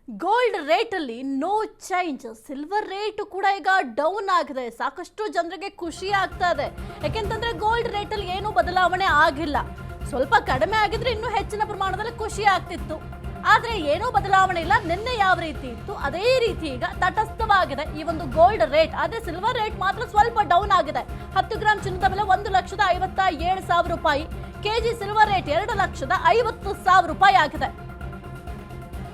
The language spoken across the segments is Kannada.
ಗೋಲ್ಡ್ ರೇಟ್ ಅಲ್ಲಿ ನೋ ಚೇಂಜ್. ಸಿಲ್ವರ್ ರೇಟ್ ಕೂಡ ಈಗ ಡೌನ್ ಆಗಿದೆ. ಸಾಕಷ್ಟು ಜನರಿಗೆ ಖುಷಿ ಆಗ್ತಾ ಇದೆ. ಯಾಕೆಂತಂದ್ರೆ ಗೋಲ್ಡ್ ರೇಟ್ ಅಲ್ಲಿ ಏನು ಬದಲಾವಣೆ ಆಗಿಲ್ಲ. ಸ್ವಲ್ಪ ಕಡಿಮೆ ಆಗಿದ್ರೆ ಇನ್ನೂ ಹೆಚ್ಚಿನ ಪ್ರಮಾಣದಲ್ಲಿ ಖುಷಿ ಆಗ್ತಿತ್ತು. ಆದ್ರೆ ಏನೂ ಬದಲಾವಣೆ ಇಲ್ಲ. ನಿನ್ನೆ ಯಾವ ರೀತಿ ಇತ್ತು ಅದೇ ರೀತಿ ಈಗ ತಟಸ್ಥವಾಗಿದೆ ಈ ಒಂದು ಗೋಲ್ಡ್ ರೇಟ್. ಆದ್ರೆ ಸಿಲ್ವರ್ ರೇಟ್ ಮಾತ್ರ ಸ್ವಲ್ಪ ಡೌನ್ ಆಗಿದೆ. 10 ಗ್ರಾಂ ಚಿನ್ನದ ಬೆಲೆ 1,57,000 ರೂಪಾಯಿ. ಕೆಜಿ ಸಿಲ್ವರ್ ರೇಟ್ 2,50,000 ರೂಪಾಯಿ ಆಗಿದೆ.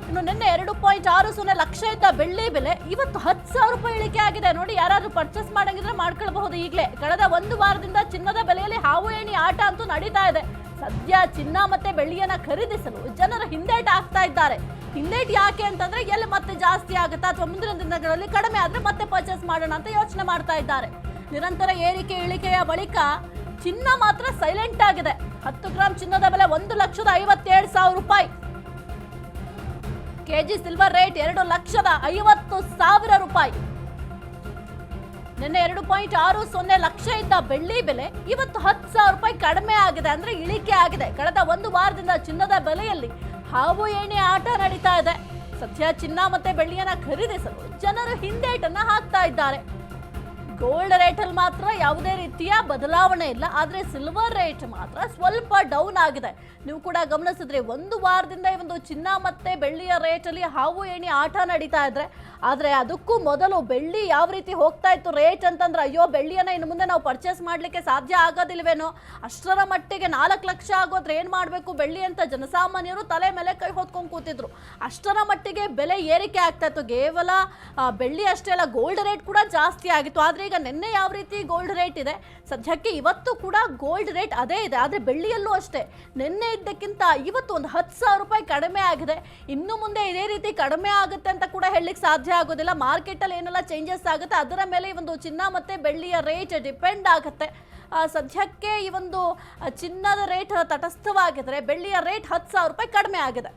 ಇನ್ನು ನಿನ್ನೆ 2.60 ಲಕ್ಷ ಇದ್ದ ಬೆಳ್ಳಿ ಬೆಲೆ ಇವತ್ತು 10,000 ರೂಪಾಯಿ ಇಳಿಕೆ ಆಗಿದೆ. ನೋಡಿ, ಯಾರಾದ್ರೂ ಪರ್ಚೇಸ್ ಮಾಡಂಗಿದ್ರೆ ಮಾಡ್ಕೊಳ್ಬಹುದು ಈಗಲೇ. ಕಳೆದ ಒಂದು ವಾರದಿಂದ ಚಿನ್ನದ ಬೆಲೆಯಲ್ಲಿ ಹಾವು ಏಣಿ ಆಟ ಅಂತೂ ನಡೀತಾ ಇದೆ. ಸದ್ಯ ಚಿನ್ನ ಮತ್ತೆ ಬೆಳ್ಳಿಯನ್ನ ಖರೀದಿಸಲು ಜನರು ಹಿಂದೇಟು ಆಗ್ತಾ ಇದ್ದಾರೆ. ಹಿಂದೇಟು ಯಾಕೆ ಅಂತಂದ್ರೆ ಎಲ್ಲಿ ಮತ್ತೆ ಜಾಸ್ತಿ ಆಗುತ್ತಾ ಅಥವಾ ಮುಂದಿನ ದಿನಗಳಲ್ಲಿ ಕಡಿಮೆ ಆದ್ರೆ ಮತ್ತೆ ಪರ್ಚೇಸ್ ಮಾಡೋಣ ಅಂತ ಯೋಚನೆ ಮಾಡ್ತಾ ಇದ್ದಾರೆ. ನಿರಂತರ ಏರಿಕೆ ಇಳಿಕೆಯ ಬಳಿಕ ಚಿನ್ನ ಮಾತ್ರ ಸೈಲೆಂಟ್ ಆಗಿದೆ. 10 ಗ್ರಾಂ ಚಿನ್ನದ ಬೆಲೆ 1,57,000 ರೂಪಾಯಿ. ಕೆಜಿ ಸಿಲ್ವರ್ ರೇಟ್ 2,50,000 ರೂಪಾಯಿ. ನಿನ್ನೆ 2.60 ಲಕ್ಷ ಇದ್ದ ಬೆಳ್ಳಿ ಬೆಲೆ ಇವತ್ತು 10,000 ರೂಪಾಯಿ ಕಡಿಮೆ ಆಗಿದೆ, ಅಂದ್ರೆ ಇಳಿಕೆ ಆಗಿದೆ. ಕಳೆದ ಒಂದು ವಾರದಿಂದ ಚಿನ್ನದ ಬೆಲೆಯಲ್ಲಿ ಹಾವು ಏಣಿ ಆಟ ನಡೀತಾ ಇದೆ. ಸದ್ಯ ಚಿನ್ನ ಮತ್ತೆ ಬೆಳ್ಳಿಯನ್ನ ಖರೀದಿಸಲು ಜನರು ಹಿಂದೇಟನ್ನ ಹಾಕ್ತಾ ಇದ್ದಾರೆ. ಗೋಲ್ಡ್ ರೇಟ್ ಅಲ್ಲಿ ಮಾತ್ರ ಯಾವುದೇ ರೀತಿಯ ಬದಲಾವಣೆ ಇಲ್ಲ. ಆದ್ರೆ ಸಿಲ್ವರ್ ರೇಟ್ ಮಾತ್ರ ಸ್ವಲ್ಪ ಡೌನ್ ಆಗಿದೆ. ನೀವು ಕೂಡ ಗಮನಿಸಿದ್ರೆ ಒಂದು ವಾರದಿಂದ ಈ ಒಂದು ಚಿನ್ನ ಮತ್ತೆ ಬೆಳ್ಳಿಯ ರೇಟ್ ಅಲ್ಲಿ ಹಾವು ಏಣಿ ಆಟ ನಡೀತಾ ಇದ್ರೆ, ಆದ್ರೆ ಅದಕ್ಕೂ ಮೊದಲು ಬೆಳ್ಳಿ ಯಾವ ರೀತಿ ಹೋಗ್ತಾ ಇತ್ತು ರೇಟ್ ಅಂತಂದ್ರೆ, ಅಯ್ಯೋ ಬೆಳ್ಳಿಯನ್ನ ಇನ್ನು ಮುಂದೆ ನಾವು ಪರ್ಚೇಸ್ ಮಾಡ್ಲಿಕ್ಕೆ ಸಾಧ್ಯ ಆಗೋದಿಲ್ವೇನೋ, ಅಷ್ಟರ ಮಟ್ಟಿಗೆ 4 ಲಕ್ಷ ಆಗೋದ್ರೆ ಏನ್ ಮಾಡ್ಬೇಕು ಬೆಳ್ಳಿ ಅಂತ ಜನಸಾಮಾನ್ಯರು ತಲೆ ಮೇಲೆ ಕೈ ಹೊತ್ಕೊಂಡು ಕೂತಿದ್ರು. ಅಷ್ಟರ ಮಟ್ಟಿಗೆ ಬೆಲೆ ಏರಿಕೆ ಆಗ್ತಾ ಇತ್ತು. ಕೇವಲ ಬೆಳ್ಳಿ ಅಷ್ಟೇ ಅಲ್ಲ, ಗೋಲ್ಡ್ ರೇಟ್ ಕೂಡ ಜಾಸ್ತಿ ಆಗಿತ್ತು. ಆದ್ರೆ ಈಗ ನಿನ್ನೆ ಯಾವ ರೀತಿ ಗೋಲ್ಡ್ ರೇಟ್ ಇದೆ, ಸದ್ಯಕ್ಕೆ ಇವತ್ತು ಕೂಡ ಗೋಲ್ಡ್ ರೇಟ್ ಅದೇ ಇದೆ. ಆದ್ರೆ ಬೆಳ್ಳಿಯಲ್ಲೂ ಅಷ್ಟೇ ನಿನ್ನೆ ಇದ್ದಕ್ಕಿಂತ ಇವತ್ತು ಒಂದು 10,000 ರೂಪಾಯಿ ಕಡಿಮೆ ಆಗಿದೆ. ಇನ್ನು ಮುಂದೆ ಇದೇ ರೀತಿ ಕಡಿಮೆ ಆಗುತ್ತೆ ಅಂತ ಕೂಡ ಹೇಳಲಿಕ್ಕೆ ಸಾಧ್ಯ ಆಗೋದಿಲ್ಲ. ಮಾರ್ಕೆಟ್ ಅಲ್ಲಿ ಏನೆಲ್ಲ ಚೇಂಜಸ್ ಆಗುತ್ತೆ ಅದರ ಮೇಲೆ ಈ ಒಂದು ಚಿನ್ನ ಮತ್ತೆ ಬೆಳ್ಳಿಯ ರೇಟ್ ಡಿಪೆಂಡ್ ಆಗುತ್ತೆ. ಸದ್ಯಕ್ಕೆ ಈ ಒಂದು ಚಿನ್ನದ ರೇಟ್ ತಟಸ್ಥವಾಗಿದ್ರೆ ಬೆಳ್ಳಿಯ ರೇಟ್ 10,000 ರೂಪಾಯಿ ಕಡಿಮೆ ಆಗಿದೆ.